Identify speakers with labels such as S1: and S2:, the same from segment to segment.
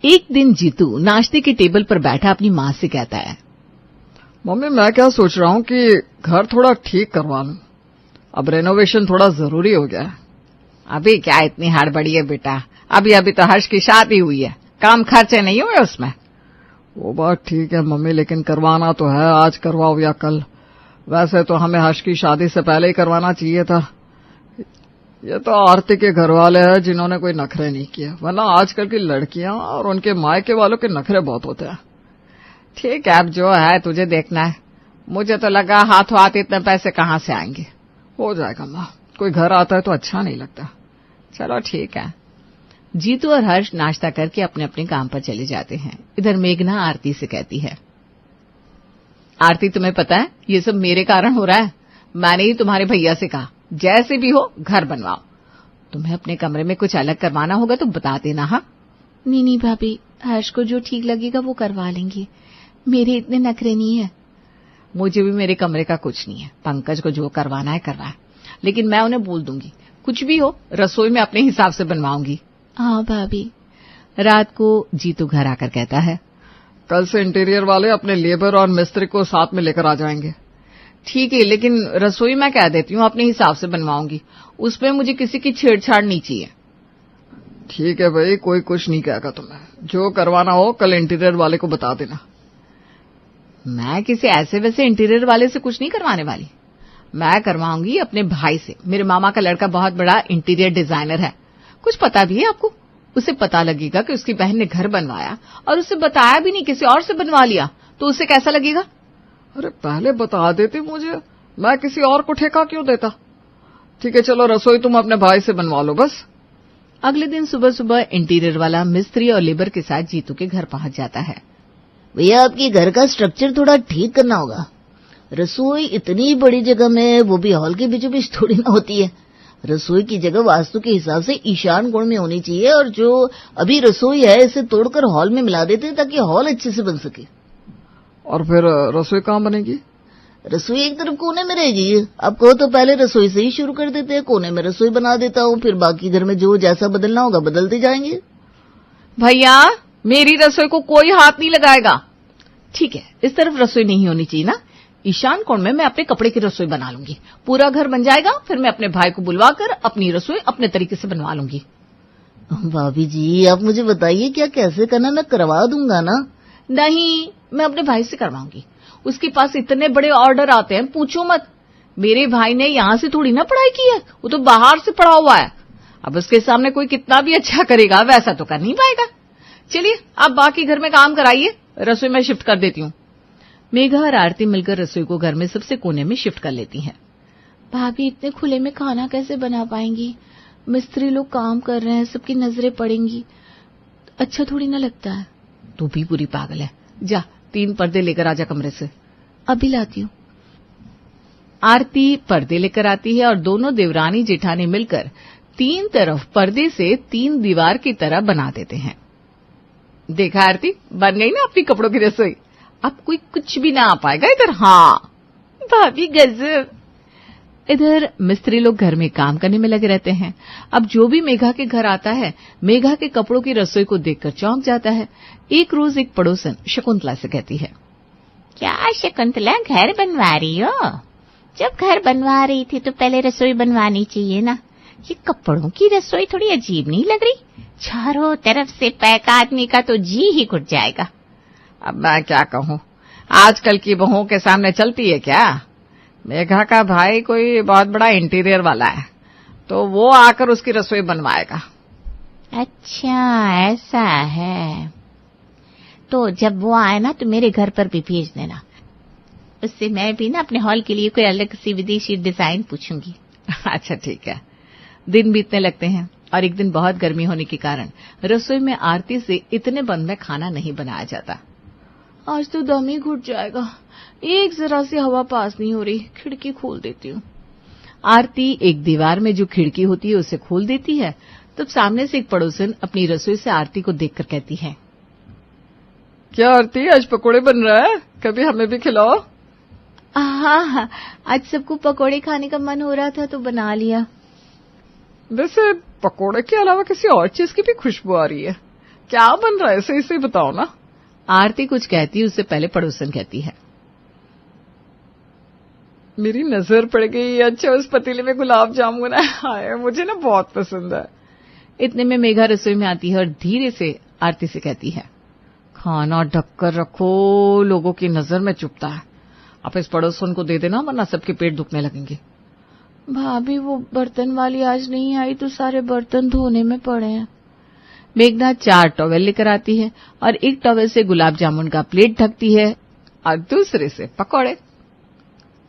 S1: एक दिन जीतू नाश्ते के टेबल पर बैठा अपनी माँ से कहता है,
S2: मम्मी मैं क्या सोच रहा हूँ कि घर थोड़ा ठीक करवा लूं। अब रेनोवेशन थोड़ा जरूरी हो गया है।
S1: अभी क्या इतनी हड़बड़ी है बेटा, अभी अभी तो हर्ष की शादी हुई है, काम खर्चे नहीं हुए उसमें।
S2: वो बात ठीक है मम्मी, लेकिन करवाना तो है, आज करवाओ या कल। वैसे तो हमें हर्ष की शादी से पहले ही करवाना चाहिए था। ये तो आरती के घर वाले हैं जिन्होंने कोई नखरे नहीं किए, वरना आजकल की लड़कियां और उनके मायके वालों के नखरे बहुत होते हैं।
S1: ठीक है, अब जो है तुझे देखना है। मुझे तो लगा हाथों हाथ इतने पैसे कहाँ से आएंगे।
S2: हो जाएगा माँ, कोई घर आता है तो अच्छा नहीं लगता।
S1: चलो ठीक है। जीतू और हर्ष नाश्ता करके अपने अपने काम पर चले जाते हैं। इधर मेघना आरती से कहती है, आरती तुम्हें पता है ये सब मेरे कारण हो रहा है। मैंने ही तुम्हारे भैया से कहा जैसे भी हो घर बनवाओ। तुम्हें अपने कमरे में कुछ अलग करवाना होगा तो बता देना। हाँ नहीं भाभी, हर्ष को जो ठीक लगेगा वो करवा लेंगे, मेरे इतने नखरे नहीं है। मुझे भी मेरे कमरे का कुछ नहीं है, पंकज को जो करवाना है करवाए, लेकिन मैं उन्हें बोल दूंगी कुछ भी हो रसोई में अपने हिसाब से बनवाऊंगी। हाँ भाभी। रात को जीतू घर आकर कहता है,
S2: कल से इंटीरियर वाले अपने लेबर और मिस्त्री को साथ में लेकर आ जाएंगे।
S1: ठीक है, लेकिन रसोई मैं कह देती हूँ अपने हिसाब से बनवाऊंगी, उसमें मुझे किसी की छेड़छाड़ नहीं चाहिए।
S2: ठीक है भाई, कोई कुछ नहीं कहेगा तुम्हें। जो करवाना हो कल इंटीरियर वाले को बता देना।
S1: मैं किसी ऐसे वैसे इंटीरियर वाले से कुछ नहीं करवाने वाली, मैं करवाऊंगी अपने भाई से। मेरे मामा का लड़का बहुत बड़ा इंटीरियर डिजाइनर है, कुछ पता भी है आपको। उसे पता लगेगा कि उसकी बहन ने घर बनवाया और उसे बताया भी नहीं, किसी और से बनवा लिया, तो उसे कैसा लगेगा।
S2: अरे पहले बता देते मुझे, मैं किसी और को ठेका क्यों देता। ठीक है चलो, रसोई तुम अपने भाई से बनवा लो बस।
S1: अगले दिन सुबह सुबह इंटीरियर वाला मिस्त्री और लेबर के साथ जीतू के घर पहुंच जाता है।
S3: भैया आपके घर का स्ट्रक्चर थोड़ा ठीक करना होगा। रसोई इतनी बड़ी जगह में, वो भी हॉल के बीचों बीच थोड़ी ना होती है। रसोई की जगह वास्तु के हिसाब से ईशान कोण में होनी चाहिए, और जो अभी रसोई है इसे तोड़कर हॉल में मिला देते हैं ताकि हॉल अच्छे से बन सके।
S2: और फिर रसोई कहाँ बनेगी।
S3: रसोई एक तरफ कोने में रहेगी। आप कहो तो पहले रसोई से ही शुरू कर देते हैं, कोने में रसोई बना देता हूँ, फिर बाकी घर में जो जैसा बदलना होगा बदलते जाएंगे।
S1: भैया मेरी रसोई को कोई हाथ नहीं लगाएगा। ठीक है, इस तरफ रसोई नहीं होनी चाहिए ना, ईशान कोण में मैं अपने कपड़े की रसोई बना लूंगी, पूरा घर बन जाएगा। फिर मैं अपने भाई को बुलवाकर अपनी रसोई अपने तरीके से बनवा लूंगी।
S3: भाभी जी आप मुझे बताइए क्या कैसे करना, मैं करवा दूंगा ना।
S1: नहीं, मैं अपने भाई से करवाऊंगी, उसके पास इतने बड़े ऑर्डर आते हैं पूछो मत। मेरे भाई ने यहाँ से थोड़ी ना पढ़ाई की है, वो तो बाहर से पढ़ा हुआ है। अब उसके सामने कोई कितना भी अच्छा करेगा वैसा तो कर नहीं पाएगा। चलिए आप बाकी घर में काम कराइए, रसोई में शिफ्ट कर देती हूँ। मेघा और आरती मिलकर रसोई को घर में सबसे कोने में शिफ्ट कर लेती हैं। भाभी इतने खुले में खाना कैसे बना पाएंगी, मिस्त्री लोग काम कर रहे हैं, सबकी नजरें पड़ेंगी, अच्छा थोड़ी ना लगता है। तू भी पूरी पागल है, जा 3 पर्दे लेकर आजा कमरे से। अभी लाती हूँ। आरती पर्दे लेकर आती है और दोनों देवरानी जेठानी मिलकर 3 तरफ पर्दे से 3 दीवार की तरह बना देते हैं। देखा आरती, बन गई ना अपनी कपड़ों की रसोई, अब कोई कुछ भी ना आ पाएगा इधर। हाँ भाभी गजब। इधर मिस्त्री लोग घर में काम करने में लगे रहते हैं। अब जो भी मेघा के घर आता है, मेघा के कपड़ों की रसोई को देखकर चौंक जाता है। एक रोज एक पड़ोसन शकुंतला से कहती है,
S4: क्या शकुंतला घर बनवा रही हो? जब घर बनवा रही थी तो पहले रसोई बनवानी चाहिए ना, ये कपड़ों की रसोई थोड़ी अजीब नहीं लग रही? चारों तरफ से पैक आदमी का तो जी ही घुट जाएगा।
S1: अब मैं क्या कहूँ, आजकल की बहुओं के सामने चलती है क्या। मेघा का भाई कोई बहुत बड़ा इंटीरियर वाला है, तो वो आकर उसकी रसोई बनवाएगा।
S4: अच्छा ऐसा है, तो जब वो आए ना तो मेरे घर पर भी भेज देना, उससे मैं भी ना अपने हॉल के लिए कोई अलग सी विदेशी डिजाइन पूछूंगी।
S1: अच्छा ठीक है। दिन बीतने लगते हैं और एक दिन बहुत गर्मी होने के कारण रसोई में आरती से इतने बंद में खाना नहीं बनाया जाता। आज तो दम ही घुट जाएगा, एक जरा सी हवा पास नहीं हो रही, खिड़की खोल देती हूँ। आरती एक दीवार में जो खिड़की होती है उसे खोल देती है। तब सामने से एक पड़ोसन अपनी रसोई से आरती को देखकर कहती है,
S2: क्या आरती आज पकोड़े बन रहा है, कभी हमें भी खिलाओ।
S1: हाँ, आज सबको पकोड़े खाने का मन हो रहा था तो बना लिया।
S2: वैसे पकोड़े के अलावा किसी और चीज की भी खुशबू आ रही है, क्या बन रहा है, सही बताओ ना।
S1: आरती कुछ कहती है, उससे पहले पड़ोसन कहती है,
S2: मेरी नजर पड़ गई, अच्छा उस पतीले में गुलाब जामुन है, हाय मुझे ना बहुत पसंद है।
S1: इतने में मेघा रसोई में आती है और धीरे से आरती से कहती है,
S2: खाना ढककर रखो, लोगों की नजर में चुभता है। आप इस पड़ोसन को दे देना, वरना सबके पेट दुखने लगेंगे।
S1: भाभी वो बर्तन वाली आज नहीं आई तो सारे बर्तन धोने में पड़े हैं। मेघना 4 टॉवेल लेकर आती है और एक टॉवेल से गुलाब जामुन का प्लेट ढकती है
S2: और दूसरे से पकौड़े।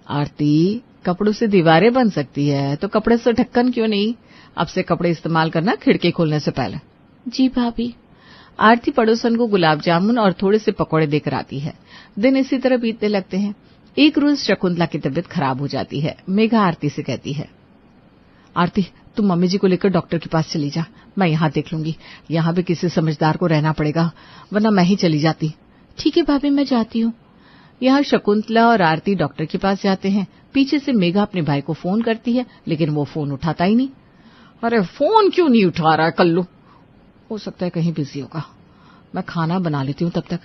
S1: आरती, कपड़ों से दीवारें बन सकती है तो कपड़े से ढक्कन क्यों नहीं? अब से कपड़े इस्तेमाल करना खिड़की खोलने से पहले। जी भाभी। आरती पड़ोसन को गुलाब जामुन और थोड़े से पकौड़े देकर आती है। दिन इसी तरह बीतने लगते हैं। एक रोज शकुंतला की तबीयत खराब हो जाती है। मेघा आरती से कहती है, आरती तुम मम्मी जी को लेकर डॉक्टर के पास चली जा, मैं यहाँ देख लूंगी। यहाँ भी किसी समझदार को रहना पड़ेगा, वरना मैं ही चली जाती। ठीक है भाभी, मैं जाती हूँ। यहाँ शकुंतला और आरती डॉक्टर के पास जाते हैं। पीछे से मेघा अपने भाई को फोन करती है, लेकिन वो फोन उठाता ही नहीं।
S2: अरे फोन क्यों नहीं उठा रहा है कल्लू? हो सकता है कहीं बिजी होगा, मैं खाना बना लेती हूँ तब तक।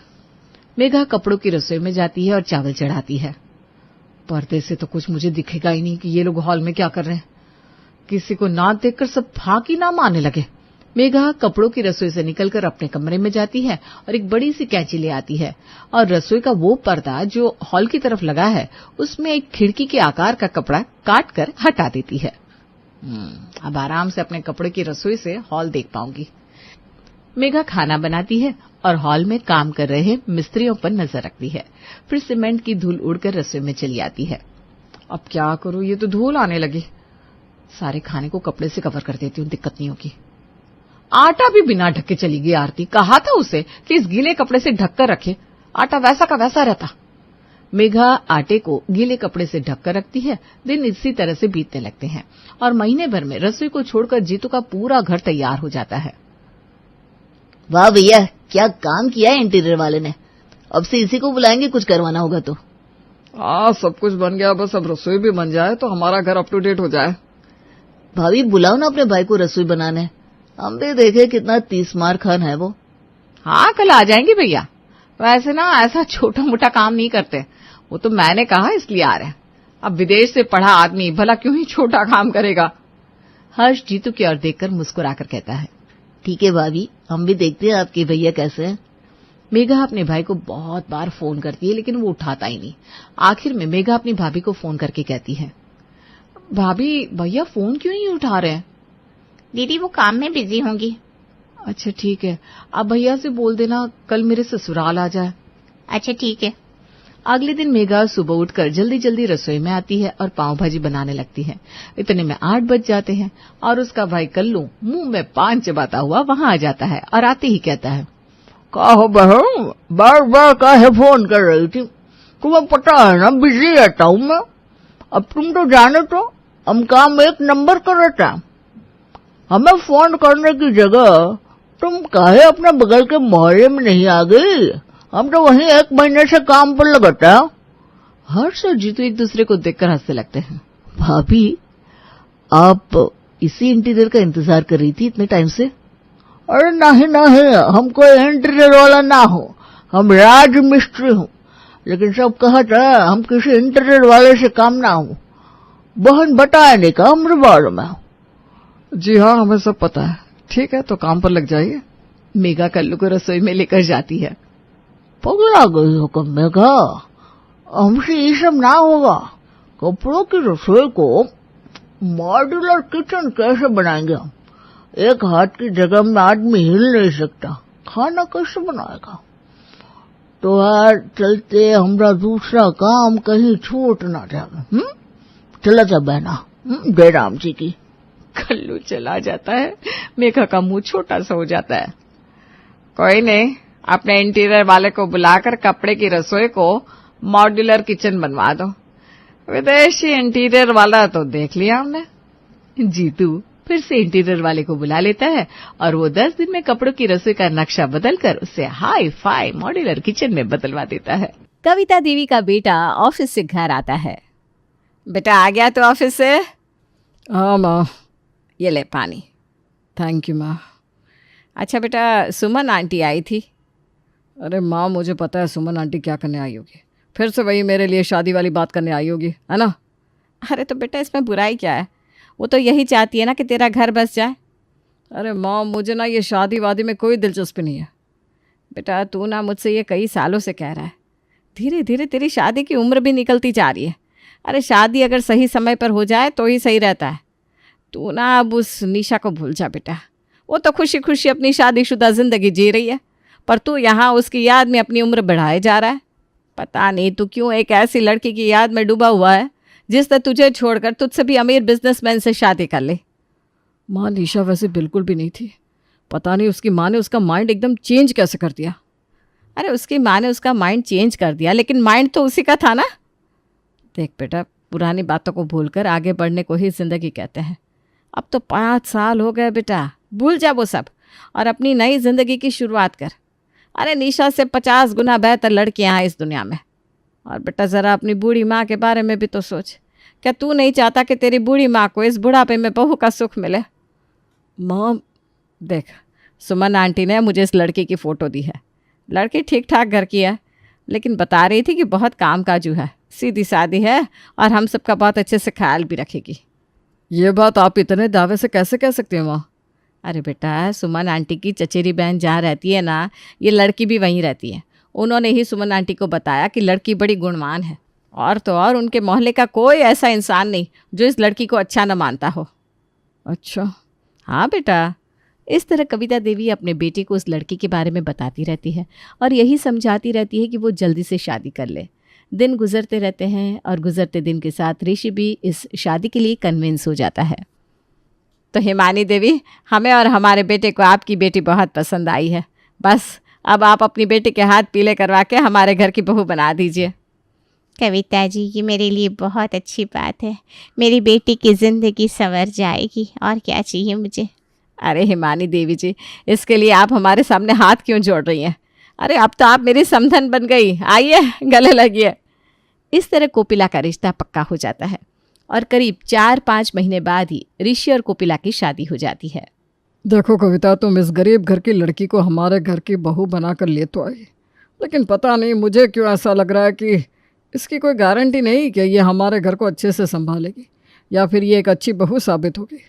S1: मेघा कपड़ों की रसोई में जाती है और चावल चढ़ाती है।
S2: पर्दे से तो कुछ मुझे दिखेगा ही नहीं कि ये लोग हॉल में क्या कर रहे हैं। किसी को ना देखकर सब फाकी ना मारने लगे।
S1: मेघा कपड़ों की रसोई से निकलकर अपने कमरे में जाती है और एक बड़ी सी कैंची ले आती है और रसोई का वो पर्दा जो हॉल की तरफ लगा है उसमें एक खिड़की के आकार का कपड़ा काट कर हटा देती है। अब आराम से अपने कपड़े की रसोई से हॉल देख पाऊंगी। मेघा खाना बनाती है और हॉल में काम कर रहे मिस्त्रियों पर नजर रखती है। फिर सीमेंट की धूल उड़कर रसोई में चली आती है।
S2: अब क्या करूं, ये तो धूल आने लगी। सारे खाने को कपड़े से कवर कर देती हूँ, दिक्कत नहीं होगी। आटा भी बिना ढक के चली गई आरती। कहा था उसे कि इस गीले कपड़े से ढक कर रखे, आटा वैसा का वैसा रहता।
S1: मेघा आटे को गीले कपड़े से ढक कर रखती है। दिन इसी तरह से बीतने लगते हैं और महीने भर में रसोई को छोड़कर जीतू का पूरा घर तैयार हो जाता है।
S3: वाह भैया, क्या काम किया है इंटीरियर वाले ने। अब से इसी को बुलाएंगे कुछ करवाना होगा तो।
S2: सब कुछ बन गया, बस अब रसोई भी बन जाए तो हमारा घर अप टू डेट हो जाए।
S3: भाभी बुलाओ ना अपने भाई को रसोई बनाने, हम भी देखे कितना 30 मार खान है वो।
S1: हाँ, कल आ जाएंगे भैया। वैसे ना ऐसा छोटा मोटा काम नहीं करते, वो तो मैंने कहा इसलिए आ रहे हैं। अब विदेश से पढ़ा आदमी भला क्यों ही छोटा काम करेगा। हर्ष जीतू की ओर देखकर मुस्कुराकर कहता है,
S3: ठीक है भाभी, हम भी देखते हैं आपके भैया कैसे हैं।
S1: मेघा अपने भाई को बहुत बार फोन करती है लेकिन वो उठाता ही नहीं। आखिर में मेघा अपनी भाभी को फोन करके कहती है, भाभी भैया फोन क्यों नहीं उठा रहे हैं?
S4: दीदी वो काम में बिजी होंगी।
S1: अच्छा ठीक है, आप भैया से बोल देना कल मेरे ससुराल आ जाए।
S4: अच्छा ठीक है।
S1: अगले दिन मेघा सुबह उठकर जल्दी जल्दी रसोई में आती है और पाव भाजी बनाने लगती है। इतने में 8 बज जाते हैं और उसका भाई कल्लू मुंह में पान चबाता हुआ वहां आ जाता है और आते ही कहता है,
S3: कहो बहू, बार बार काहे फोन कर रही थी? तुम्हें पता है ना बिजी रहता हूँ मैं। अब तुम तो जाने तो हम काम 1 नंबर कर रहे थे। हमें फोन करने की जगह तुम काहे अपने बगल के मोहल्ले में नहीं आ गई? हम तो वहीं 1 महीने से काम पर लगाता।
S1: हर्ष और जीतू एक दूसरे को देखकर हंसने लगते हैं।
S3: भाभी, आप इसी इंटीरियर का इंतजार कर रही थी इतने टाइम से? अरे नहीं नहीं, हम कोई इंटीरियर वाला ना हो, हम राज मिस्त्री हूँ। लेकिन सब कहता है हम किसी इंटीरियर वाले से काम ना हो। बहन बताया नहीं का हमरे बारे में।
S2: जी हाँ, हमें सब पता है। ठीक है, तो काम पर लग जाइए।
S1: मेघा कल्लू को रसोई में लेकर जाती है।
S3: पगला गई हो कब मेघा, हमसे ये सब ना होगा। कपड़ों की रसोई को मॉड्यूलर किचन कैसे बनाएंगे हम? एक हाथ की जगह में आदमी हिल नहीं सकता, खाना कैसे बनाएगा? तो यार चलते, हमरा दूसरा काम कहीं छूट ना जाए। चला जा बहना, जय राम जी की।
S1: कल्लू चला जाता है। मेघा का मुंह छोटा सा हो जाता है। कोई नहीं, अपने इंटीरियर वाले को बुलाकर कपड़े की रसोई को मॉड्यूलर किचन बनवा दो। विदेशी इंटीरियर वाला तो देख लिया हमने। जीतू फिर से इंटीरियर वाले को बुला लेता है और वो 10 दिन में कपड़ों की रसोई का नक्शा बदलकर उसे हाई फाई मॉड्यूलर किचन में बदलवा देता है।
S5: कविता देवी का बेटा ऑफिस से घर आता है। बेटा आ गया तो ऑफिस से?
S2: हाँ माँ।
S5: ये ले पानी।
S2: थैंक यू माँ।
S5: अच्छा बेटा, सुमन आंटी आई थी।
S2: अरे माँ, मुझे पता है सुमन आंटी क्या करने आई होगी। फिर से वही मेरे लिए शादी वाली बात करने आई होगी, है ना?
S5: अरे तो बेटा इसमें बुराई क्या है, वो तो यही चाहती है ना कि तेरा घर बस जाए।
S2: अरे माँ, मुझे ना ये शादी वादी में कोई दिलचस्पी नहीं है।
S5: बेटा तू ना मुझसे ये कई सालों से कह रहा है, धीरे धीरे तेरी शादी की उम्र भी निकलती जा रही है। अरे शादी अगर सही समय पर हो जाए तो ही सही रहता है। तू ना अब उस निशा को भूल जा बेटा, वो तो खुशी खुशी अपनी शादीशुदा ज़िंदगी जी रही है, पर तू यहाँ उसकी याद में अपनी उम्र बढ़ाए जा रहा है। पता नहीं तू क्यों एक ऐसी लड़की की याद में डूबा हुआ है जिसने तुझे छोड़कर तुझसे भी अमीर बिजनेसमैन से शादी कर ले।
S2: माँ, निशा वैसे बिल्कुल भी नहीं थी। पता नहीं उसकी माँ ने उसका माइंड एकदम चेंज कैसे कर दिया।
S5: अरे उसकी माँ ने उसका माइंड चेंज कर दिया, लेकिन माइंड तो उसी का था ना। देख बेटा, पुरानी बातों को भूलकर आगे बढ़ने को ही ज़िंदगी कहते हैं। अब तो 5 साल हो गए बेटा, भूल जा वो सब और अपनी नई ज़िंदगी की शुरुआत कर। अरे निशा से 50 गुना बेहतर लड़कियां हैं इस दुनिया में। और बेटा ज़रा अपनी बूढ़ी माँ के बारे में भी तो सोच। क्या तू नहीं चाहता कि तेरी बूढ़ी माँ को इस बुढ़ापे में बहू का सुख मिले?
S2: माँ,
S5: देख, सुमन आंटी ने मुझे इस लड़की की फ़ोटो दी है। लड़की ठीक ठाक घर की है, लेकिन बता रही थी कि बहुत कामकाजू है, सीधी सादी है और हम सबका बहुत अच्छे से ख्याल भी रखेगी।
S2: ये बात आप इतने दावे से कैसे कह सकते हैं माँ?
S5: अरे बेटा, सुमन आंटी की चचेरी बहन जहाँ रहती है ना, ये लड़की भी वहीं रहती है। उन्होंने ही सुमन आंटी को बताया कि लड़की बड़ी गुणवान है, और तो और उनके मोहल्ले का कोई ऐसा इंसान नहीं जो इस लड़की को अच्छा न मानता हो।
S2: अच्छा।
S5: हाँ बेटा, इस तरह कविता देवी अपने बेटे को उस लड़की के बारे में बताती रहती है और यही समझाती रहती है कि वो जल्दी से शादी कर ले। दिन गुजरते रहते हैं और गुजरते दिन के साथ ऋषि भी इस शादी के लिए कन्विंस हो जाता है। तो हिमानी देवी, हमें और हमारे बेटे को आपकी बेटी बहुत पसंद आई है। बस अब आप अपनी बेटी के हाथ पीले करवा के हमारे घर की बहू बना दीजिए।
S4: कविता जी, ये मेरे लिए बहुत अच्छी बात है। मेरी बेटी की ज़िंदगी संवर जाएगी, और क्या चाहिए मुझे।
S5: अरे हिमानी देवी जी, इसके लिए आप हमारे सामने हाथ क्यों जोड़ रही हैं? अरे अब तो आप मेरी समधन बन गई, आइए गले लगिए। इस तरह कोपिला का रिश्ता पक्का हो जाता है और करीब 4-5 महीने बाद ही ऋषि और कोपिला की शादी हो जाती है।
S2: देखो कविता, तुम इस गरीब घर की लड़की को हमारे घर की बहू बनाकर ले तो आई, लेकिन पता नहीं मुझे क्यों ऐसा लग रहा है कि इसकी कोई गारंटी नहीं कि ये हमारे घर को अच्छे से संभालेगी या फिर ये एक अच्छी बहू साबित होगी।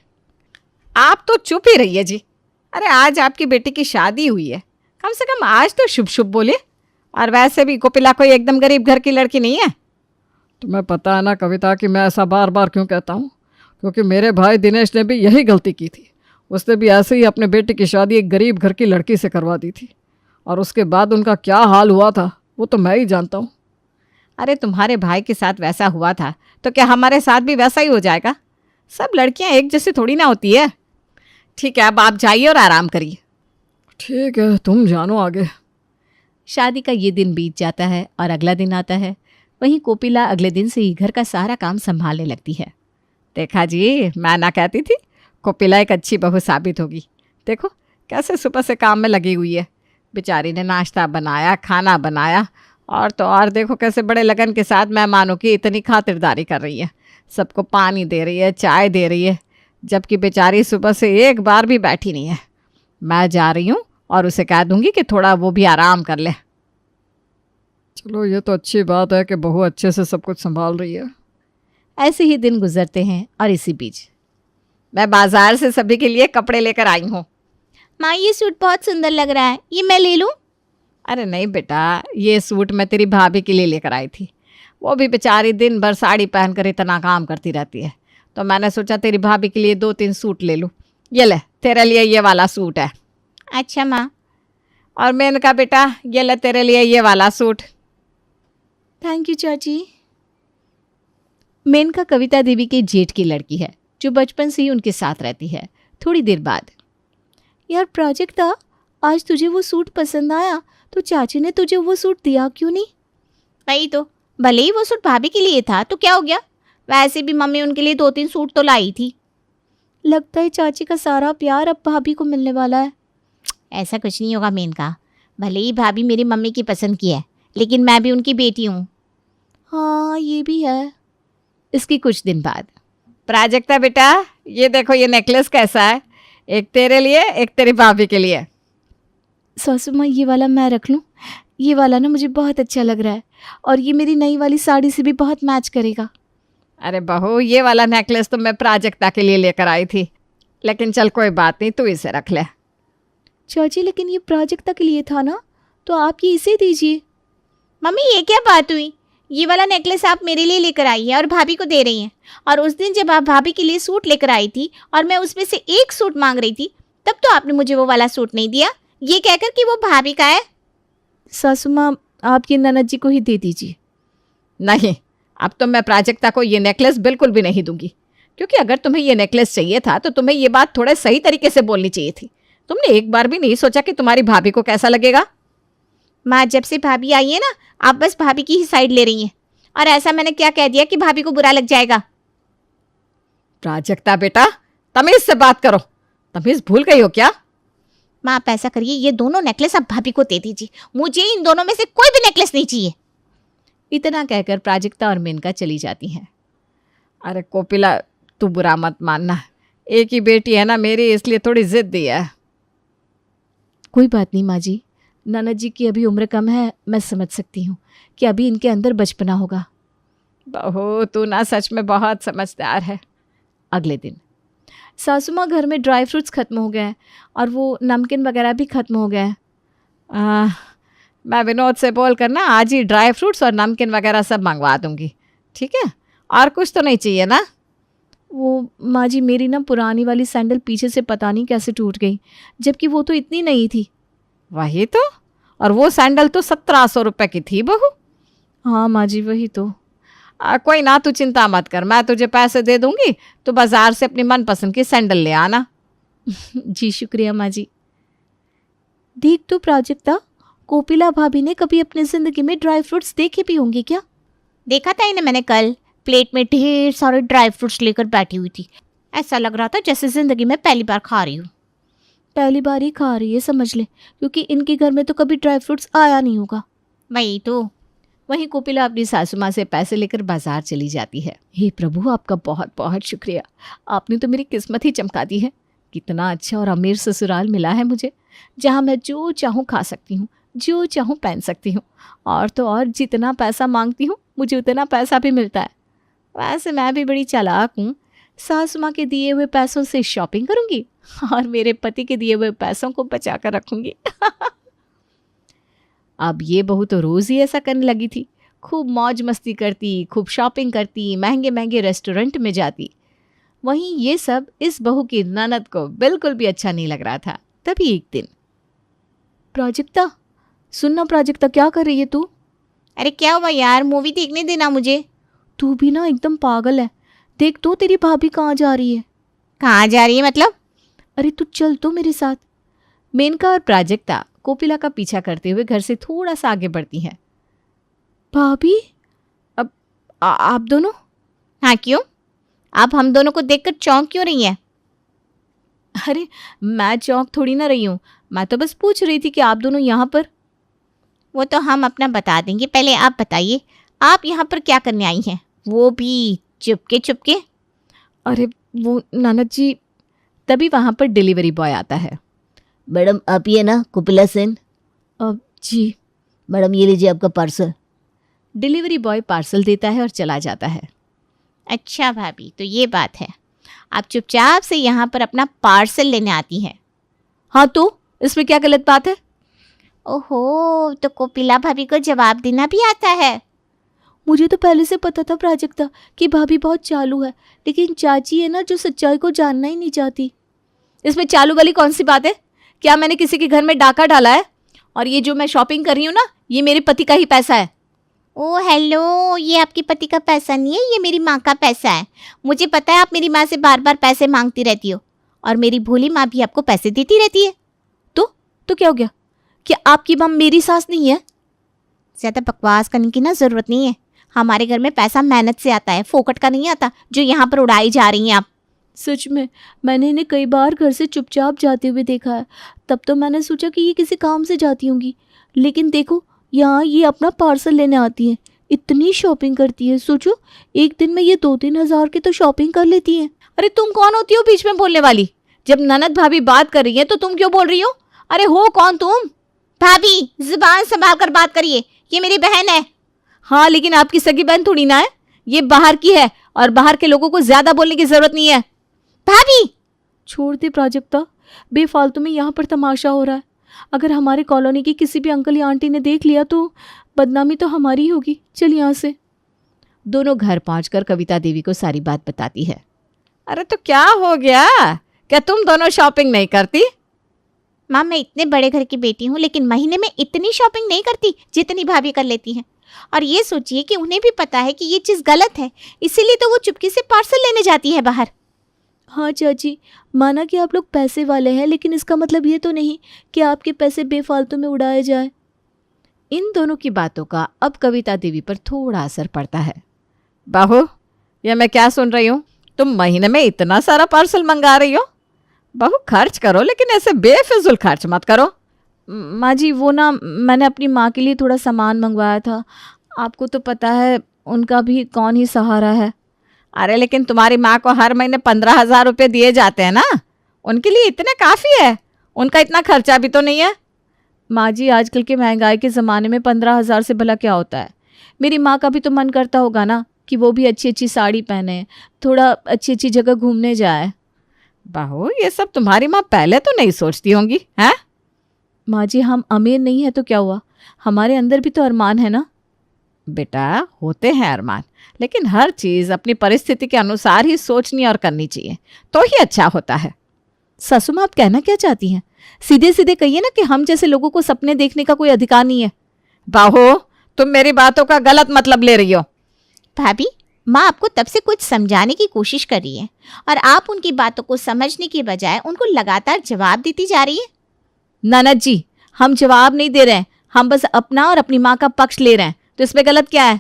S5: आप तो चुप ही रहिए जी। अरे आज आपकी बेटी की शादी हुई है, कम से कम आज तो शुभ शुभ बोले। और वैसे भी कोपिला कोई एकदम गरीब घर की लड़की नहीं है।
S2: तुम्हें पता है ना कविता कि मैं ऐसा बार बार क्यों कहता हूँ? क्योंकि मेरे भाई दिनेश ने भी यही गलती की थी। उसने भी ऐसे ही अपने बेटे की शादी एक गरीब घर की लड़की से करवा दी थी, और उसके बाद उनका क्या हाल हुआ था वो तो मैं ही जानता हूँ।
S5: अरे तुम्हारे भाई के साथ वैसा हुआ था तो क्या हमारे साथ भी वैसा ही हो जाएगा? सब लड़कियां एक जैसी थोड़ी ना होती है। ठीक है, अब आप जाइए और आराम करिए।
S2: ठीक है, तुम जानो आगे।
S5: शादी का ये दिन बीत जाता है और अगला दिन आता है। वहीं कोपिला अगले दिन से ही घर का सारा काम संभालने लगती है। देखा जी, मैं ना कहती थी कोपिला एक अच्छी बहू साबित होगी। देखो कैसे सुबह से काम में लगी हुई है। बेचारी ने नाश्ता बनाया, खाना बनाया, और तो और देखो कैसे बड़े लगन के साथ मेहमानों की इतनी खातिरदारी कर रही है। सबको पानी दे रही है, चाय दे रही है, जबकि बेचारी सुबह से एक बार भी बैठी नहीं है। मैं जा रही हूँ और उसे कह दूंगी कि थोड़ा वो भी आराम कर ले।
S2: चलो, ये तो अच्छी बात है कि बहू अच्छे से सब कुछ संभाल रही है।
S5: ऐसे ही दिन गुजरते हैं और इसी बीच मैं बाजार से सभी के लिए कपड़े लेकर आई हूँ।
S4: माँ, ये सूट बहुत सुंदर लग रहा है, ये मैं ले लूँ?
S5: अरे नहीं बेटा, ये सूट मैं तेरी भाभी के लिए लेकर आई थी। वो भी बेचारी दिन भर साड़ी पहनकर इतना काम करती रहती है, तो मैंने सोचा तेरी भाभी के लिए 2-3 सूट ले लूँ। ये ले, तेरे लिए ये वाला सूट है।
S4: अच्छा माँ।
S5: और मैंने कहा बेटा, ये ले तेरे लिए ये वाला सूट।
S4: थैंक यू चाची।
S5: मेनका कविता देवी के जेठ की लड़की है जो बचपन से ही उनके साथ रहती है। थोड़ी देर बाद,
S4: यार प्राजक्ता, आज तुझे वो सूट पसंद आया तो चाची ने तुझे वो सूट दिया क्यों नहीं? वही तो, भले ही वो सूट भाभी के लिए था तो क्या हो गया, वैसे भी मम्मी उनके लिए 2-3 सूट तो लाई थी। लगता है चाची का सारा प्यार अब भाभी को मिलने वाला है। ऐसा कुछ नहीं होगा मेनका, भले ही भाभी मेरी मम्मी की पसंद की है, लेकिन मैं भी उनकी बेटी हूँ। हाँ ये भी है।
S5: इसकी कुछ दिन बाद, प्राजक्ता बेटा, ये देखो ये नेकलेस कैसा है, एक तेरे लिए एक तेरी भाभी के लिए। सासू माँ ये वाला मैं रख लूँ? ये वाला ना मुझे बहुत अच्छा लग रहा है और ये मेरी नई वाली साड़ी से भी बहुत मैच करेगा।
S2: अरे बहू, ये वाला नेकलेस तो मैं प्राजक्ता के लिए लेकर आई थी, लेकिन चल कोई बात नहीं, तू इसे रख ले।
S5: चाची लेकिन ये प्राजक्ता के लिए था ना, तो आप ये इसे दीजिए।
S4: मम्मी ये क्या बात हुई? ये वाला नेकलेस आप मेरे लिए लेकर आई हैं और भाभी को दे रही हैं, और उस दिन जब आप भाभी के लिए सूट लेकर आई थी और मैं उसमें से एक सूट मांग रही थी, तब तो आपने मुझे वो वाला सूट नहीं दिया, ये कहकर कि वो भाभी का है।
S5: सासू माँ आप ये ननद जी को ही दे दीजिए।
S2: नहीं, अब तो मैं प्राजक्ता को ये नेकलेस बिल्कुल भी नहीं दूंगी, क्योंकि अगर तुम्हें ये नेकलेस चाहिए था तो तुम्हें ये बात थोड़े सही तरीके से बोलनी चाहिए थी। तुमने एक बार भी नहीं सोचा कि तुम्हारी भाभी को कैसा लगेगा।
S4: माँ, जब से भाभी आई है ना, आप बस भाभी की ही साइड ले रही हैं, और ऐसा मैंने क्या कह दिया कि भाभी को बुरा लग जाएगा?
S2: प्राजक्ता बेटा, तमीज से बात करो, तमीज भूल गई हो क्या?
S4: माँ आप ऐसा करिए, ये दोनों नेकलेस आप भाभी को दे दीजिए, मुझे इन दोनों में से कोई भी नेकलेस नहीं चाहिए।
S5: इतना कहकर प्राजक्ता और मेनका चली जाती हैं।
S2: अरे कोपिला, तू बुरा मत मानना, एक ही बेटी है ना मेरी, इसलिए थोड़ी जिद्दी है।
S5: कोई बात नहीं माँ जी, ननद जी की अभी उम्र कम है, मैं समझ सकती हूँ कि अभी इनके अंदर बचपना होगा।
S2: बहू तू ना सच में बहुत समझदार है।
S5: अगले दिन सासू माँ घर में ड्राई फ्रूट्स ख़त्म हो गए हैं और वो नमकीन वगैरह भी ख़त्म हो गए हैं।
S2: मैं विनोद से बोल कर ना आज ही ड्राई फ्रूट्स और नमकीन वगैरह सब मंगवा दूंगी, ठीक है? और कुछ तो नहीं चाहिए ना?
S5: वो माँ जी, मेरी ना पुरानी वाली सैंडल पीछे से पता नहीं कैसे टूट गई, जबकि वो तो इतनी नई थी।
S2: वही तो, और वो सैंडल तो 1700 रुपये की थी बहू।
S5: हाँ माँ जी, वही तो।
S2: कोई ना, तू चिंता मत कर, मैं तुझे पैसे दे दूंगी, तो बाजार से अपनी मनपसंद की सैंडल ले आना।
S5: जी शुक्रिया माँ जी। देख तो प्राजक्ता, कोपिला भाभी ने कभी अपनी जिंदगी में ड्राई फ्रूट्स देखे भी होंगे क्या?
S4: देखा था इन्हें मैंने कल, प्लेट में ढेर सारे ड्राई फ्रूट्स लेकर बैठी हुई थी। ऐसा लग रहा था जैसे जिंदगी में पहली बार खा रही हूँ।
S5: पहली बार ही खा रही है समझ ले, क्योंकि इनके घर में तो कभी ड्राई फ्रूट्स आया नहीं होगा।
S4: वही तो।
S5: वहीं कोपिला अपनी सासू माँ से पैसे लेकर बाजार चली जाती है। हे प्रभु, आपका बहुत बहुत शुक्रिया, आपने तो मेरी किस्मत ही चमका दी है। कितना अच्छा और अमीर ससुराल मिला है मुझे, जहाँ मैं जो चाहूँ खा सकती हूँ, जो चाहूँ पहन सकती हूँ, और तो और जितना पैसा मांगती हूँ मुझे उतना पैसा भी मिलता है। वैसे मैं भी बड़ी चालाक हूँ, सासू माँ के दिए हुए पैसों से शॉपिंग करूँगी और मेरे पति के दिए हुए पैसों को बचा कर रखूँगी। अब ये बहू तो रोज़ ही ऐसा करने लगी थी, खूब मौज मस्ती करती, खूब शॉपिंग करती, महंगे महंगे रेस्टोरेंट में जाती। वहीं ये सब इस बहू की ननद को बिल्कुल भी अच्छा नहीं लग रहा था। तभी एक दिन, प्राजक्ता सुनना, प्राजक्ता क्या कर रही है तू?
S4: अरे क्या हुआ यार, मूवी देखने देना मुझे।
S5: तू भी ना एकदम पागल है। देख तो तेरी भाभी कहाँ जा रही है।
S4: कहाँ जा रही है मतलब?
S5: अरे तू चल तो मेरे साथ। मेनका और प्राजक्ता कोपिला का पीछा करते हुए घर से थोड़ा सा आगे बढ़ती हैं। भाभी, अब आप दोनों?
S4: हाँ क्यों, आप हम दोनों को देखकर चौंक क्यों रही हैं?
S5: अरे मैं चौंक थोड़ी ना रही हूँ, मैं तो बस पूछ रही थी कि आप दोनों यहाँ पर।
S4: वो तो हम अपना बता देंगे, पहले आप बताइए आप यहाँ पर क्या करने आई हैं, वो भी चुपके चुपके?
S5: अरे वो ननद जी, तभी वहाँ पर डिलीवरी बॉय आता है।
S3: मैडम आप ही है ना कोपिला सेन?
S5: जी
S3: मैडम ये लीजिए आपका पार्सल।
S5: डिलीवरी बॉय पार्सल देता है और चला जाता है।
S4: अच्छा भाभी, तो ये बात है, आप चुपचाप से यहाँ पर अपना पार्सल लेने आती हैं।
S5: हाँ तो इसमें क्या गलत बात है?
S4: ओहो, तो कोपिला भाभी को जवाब देना भी आता है?
S5: मुझे तो पहले से पता था प्राजक्ता कि भाभी बहुत चालू है, लेकिन चाची है ना जो सच्चाई को जानना ही नहीं चाहती। इसमें चालू वाली कौन सी बात है? क्या मैंने किसी के घर में डाका डाला है? और ये जो मैं शॉपिंग कर रही हूँ ना, ये मेरे पति का ही पैसा है।
S4: ओ हेलो, ये आपके पति का पैसा नहीं है, ये मेरी माँ का पैसा है। मुझे पता है आप मेरी माँ से बार बार पैसे मांगती रहती हो, और मेरी भोली माँ भी आपको पैसे देती रहती है।
S5: तो क्या हो गया? क्या आपकी माँ मेरी सास नहीं है?
S4: ज़्यादा बकवास करने की ना ज़रूरत नहीं है। हमारे घर में पैसा मेहनत से आता है, फोकट का नहीं आता जो यहाँ पर उड़ाई जा रही हैं आप।
S5: सच में मैंने इन्हें कई बार घर से चुपचाप जाते हुए देखा है। तब तो मैंने सोचा कि ये किसी काम से जाती होंगी, लेकिन देखो यहाँ ये अपना पार्सल लेने आती हैं। इतनी शॉपिंग करती है, सोचो एक दिन में ये 2-3 हज़ार की तो शॉपिंग कर लेती हैं।
S1: अरे तुम कौन होती हो बीच में बोलने वाली? जब ननद भाभी बात कर रही है तो तुम क्यों बोल रही हो? अरे हो कौन तुम?
S4: भाभी जुबान संभाल कर बात करिए, ये मेरी बहन है।
S5: हाँ, लेकिन आपकी सगी बहन थोड़ी ना है, ये बाहर की है और बाहर के लोगों को ज्यादा बोलने की जरूरत नहीं है।
S4: भाभी
S5: छोड़ दे प्राजक्ता, बेफालतू में यहाँ पर तमाशा हो रहा है। अगर हमारे कॉलोनी की किसी भी अंकल या आंटी ने देख लिया तो बदनामी तो हमारी ही होगी। चल यहाँ से। दोनों घर पहुंचकर कविता देवी को सारी बात बताती है। अरे तो क्या हो गया, क्या तुम दोनों शॉपिंग नहीं करती?
S4: माँ, मैं इतने बड़े घर की बेटी हूँ, लेकिन महीने में इतनी शॉपिंग नहीं करती जितनी भाभी कर लेती हैं। और ये सोचिए कि उन्हें भी पता है कि ये चीज़ गलत है, इसीलिए तो वो चुपके से पार्सल लेने जाती है बाहर।
S5: हाँ चाची, माना कि आप लोग पैसे वाले हैं, लेकिन इसका मतलब ये तो नहीं कि आपके पैसे बेफालतू में उड़ाए जाए। इन दोनों की बातों का अब कविता देवी पर थोड़ा असर पड़ता है। बहू, ये मैं क्या सुन रही हूँ, तुम महीने में इतना सारा पार्सल मंगा रही हो? बहू खर्च करो, लेकिन ऐसे बेफिजुल खर्च मत करो। माँ जी, वो ना मैंने अपनी माँ के लिए थोड़ा सामान मंगवाया था, आपको तो पता है उनका भी कौन ही सहारा है। अरे लेकिन तुम्हारी माँ को हर महीने 15,000 रुपये दिए जाते हैं ना, उनके लिए इतने काफ़ी है, उनका इतना खर्चा भी तो नहीं है। माँ जी, आजकल के महंगाई के ज़माने में 15,000 से भला क्या होता है। मेरी माँ का भी तो मन करता होगा ना कि वो भी अच्छी अच्छी साड़ी पहने, थोड़ा अच्छी अच्छी जगह घूमने जाए। बहू, ये सब तुम्हारी माँ पहले तो नहीं सोचती होंगी, हैं? माँ जी, हम अमीर नहीं है तो क्या हुआ, हमारे अंदर भी तो अरमान है ना। बेटा, होते हैं अरमान, लेकिन हर चीज़ अपनी परिस्थिति के अनुसार ही सोचनी और करनी चाहिए, तो ही अच्छा होता है। सासू माँ, आप कहना क्या चाहती हैं? सीधे सीधे कहिए ना कि हम जैसे लोगों को सपने देखने का कोई अधिकार नहीं है। बहू, तुम मेरी बातों का गलत मतलब ले रही हो।
S4: भाभी, माँ आपको तब से कुछ समझाने की कोशिश कर रही है और आप उनकी बातों को समझने की बजाय उनको लगातार जवाब देती जा रही है।
S5: ननद जी, हम जवाब नहीं दे रहे हैं, हम बस अपना और अपनी माँ का पक्ष ले रहे हैं, तो इसमें गलत क्या है?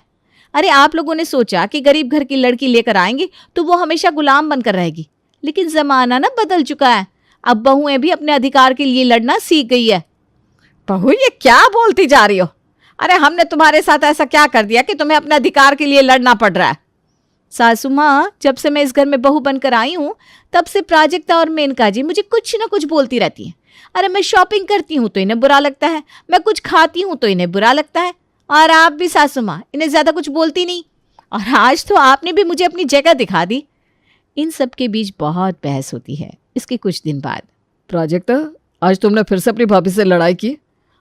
S5: अरे आप लोगों ने सोचा कि गरीब घर की लड़की लेकर आएंगे तो वो हमेशा गुलाम बनकर रहेगी, लेकिन जमाना ना बदल चुका है, अब बहुएं भी अपने अधिकार के लिए लड़ना सीख गई है। बहू, ये क्या बोलती जा रही हो? अरे हमने तुम्हारे साथ ऐसा क्या कर दिया कि तुम्हें अपने अधिकार के लिए लड़ना पड़ रहा है? सासू माँ, जब से मैं इस घर में बहू बनकर आई हूँ तब से प्राजक्ता और मेनका जी मुझे कुछ ना कुछ बोलती रहती हैं। अरे मैं शॉपिंग करती हूँ तो इन्हें बुरा लगता है, मैं कुछ खाती हूँ तो इन्हें बुरा लगता है, और आप भी सासू माँ इन्हें ज़्यादा कुछ बोलती नहीं, और आज तो आपने भी मुझे अपनी जगह दिखा दी। इन सब के बीच बहुत बहस होती है। इसके कुछ दिन बाद, प्राजक्ता, आज तुमने फिर से अपनी भाभी से लड़ाई की?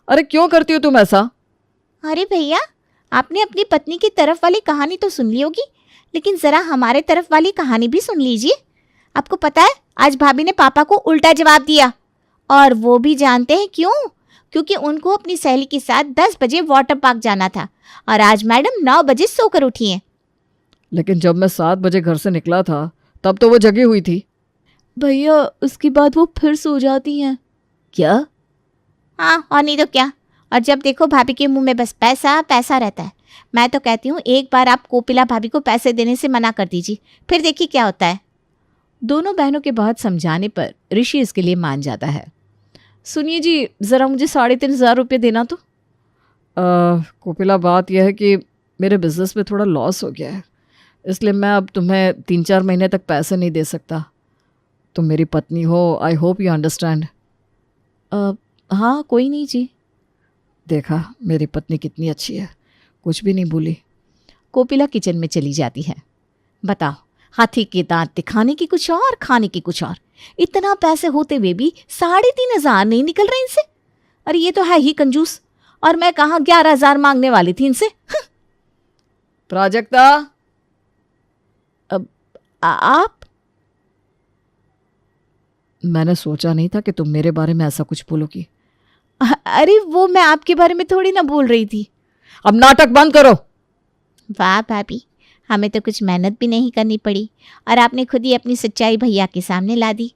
S5: अरे क्यों करती हो तुम ऐसा?
S4: अरे भैया, आपने अपनी पत्नी की तरफ वाली कहानी तो सुन ली होगी, लेकिन जरा हमारे तरफ वाली कहानी भी सुन लीजिए। आपको पता है, आज भाभी ने पापा को उल्टा जवाब दिया, और वो भी जानते हैं क्यों? क्योंकि उनको अपनी सहेली के साथ 10 बजे वाटर पार्क जाना था और आज मैडम 9 बजे सोकर उठी हैं।
S2: लेकिन जब मैं 7 बजे घर से निकला था तब तो वो जगी हुई थी।
S5: भैया, उसके बाद वो फिर सो जाती हैं।
S3: क्या?
S4: हाँ, और नहीं तो क्या। और जब देखो भाभी के मुंह में बस पैसा पैसा रहता है। मैं तो कहती हूँ एक बार आप कोपिला भाभी को पैसे देने से मना कर दीजिए, फिर देखिए क्या होता है।
S5: दोनों बहनों के बहुत समझाने पर ऋषि इसके लिए मान जाता है। सुनिए जी, ज़रा मुझे 3,500 रुपये देना तो।
S2: कोपिला, बात यह है कि मेरे बिजनेस में थोड़ा लॉस हो गया है, इसलिए मैं अब तुम्हें 3-4 महीने तक पैसे नहीं दे सकता। तुम मेरी पत्नी हो, आई होप यू अंडरस्टैंड।
S5: हाँ, कोई नहीं जी।
S2: देखा मेरी पत्नी कितनी अच्छी है, कुछ भी नहीं भूली।
S5: कोपिला किचन में चली जाती है। बताओ, हाथी के दांत दिखाने की कुछ और, खाने की कुछ और। इतना पैसे होते हुए भी 3,500 नहीं निकल रहे इनसे। अरे ये तो है ही कंजूस, और मैं कहाँ 11,000 मांगने वाली थी इनसे।
S2: प्राजक्ता,
S5: आप?
S2: मैंने सोचा नहीं था कि तुम मेरे बारे में ऐसा कुछ बोलोगी।
S5: अरे वो मैं आपके बारे में थोड़ी ना बोल रही थी।
S2: अब नाटक बंद करो।
S4: वाह भाभी, हमें तो कुछ मेहनत भी नहीं करनी पड़ी और आपने खुद ही अपनी सच्चाई भैया के सामने ला दी।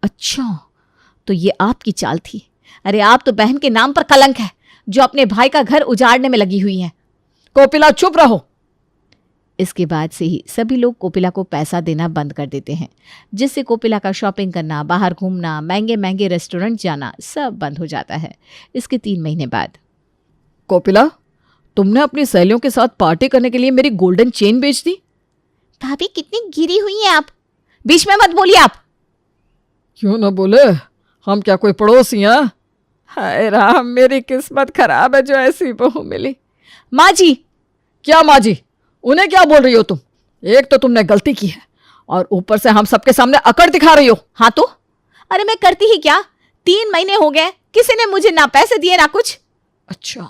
S5: अच्छा, तो ये आपकी चाल थी। अरे आप तो बहन के नाम पर कलंक है, जो अपने भाई का घर उजाड़ने में लगी हुई है।
S2: कोपिला, चुप रहो।
S5: इसके बाद से ही सभी लोग कोपिला को पैसा देना बंद कर देते हैं, जिससे कोपिला का शॉपिंग करना, बाहर घूमना, महंगे महंगे रेस्टोरेंट जाना सब बंद हो जाता है। इसके 3 महीने बाद,
S2: कोपिला, तुमने अपनी सहेलियों के साथ पार्टी करने के लिए मेरी गोल्डन चेन बेच दी।
S4: भाभी कितनी गिरी हुई हैं आप।
S5: बीच में मत बोलिए आप।
S2: क्यों ना बोले, हम क्या कोई पड़ोसी हैं? हाय राम, मेरी किस्मत खराब है जो ऐसी बहू मिली।
S5: माँ जी।
S2: क्या माँ जी? उन्हें क्या बोल रही हो तुम? एक तो तुमने गलती की है और ऊपर से हम सबके सामने अकड़ दिखा रही हो।
S5: हाँ तो? अरे मैं करती ही क्या, 3 महीने हो गए, किसी ने मुझे ना पैसे दिए ना कुछ।
S2: अच्छा,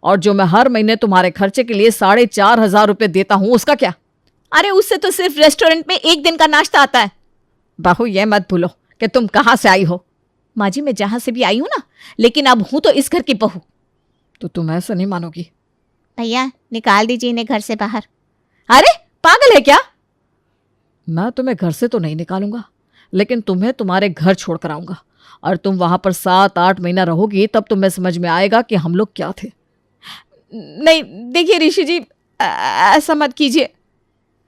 S2: और जो मैं हर महीने तुम्हारे खर्चे के लिए 4,500 रुपये देता हूं उसका क्या?
S5: अरे उससे तो सिर्फ रेस्टोरेंट में 1 दिन का नाश्ता आता है।
S2: बहू ये मत भूलो कि तुम कहां से आई हो।
S5: माँ जी मैं जहां से भी आई हूं ना, लेकिन अब हूं तो इस घर की बहू।
S2: तो तुम ऐसा नहीं मानोगी?
S4: भैया निकाल दीजिए इन्हें घर से बाहर।
S5: अरे पागल है क्या?
S2: मैं तुम्हें घर से तो नहीं निकालूंगा, लेकिन तुम्हें तुम्हारे घर छोड़ कर आऊंगा और तुम वहां पर 7-8 महीना रहोगी, तब तुम्हें समझ में आएगा कि हम लोग क्या थे।
S5: नहीं देखिए ऋषि जी, ऐसा मत कीजिए।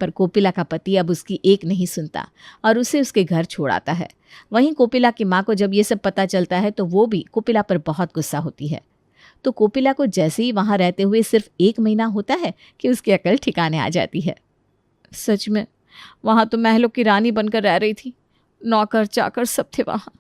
S5: पर कोपिला का पति अब उसकी एक नहीं सुनता और उसे उसके घर छोड़ आता है। वहीं कोपिला की माँ को जब ये सब पता चलता है तो वो भी कोपिला पर बहुत गुस्सा होती है। तो कोपिला को जैसे ही वहां रहते हुए सिर्फ 1 महीना होता है कि उसकी अकल ठिकाने आ जाती है। सच में वहां तो महलों की रानी बनकर रह रही थी, नौकर चाकर सब थे वहां।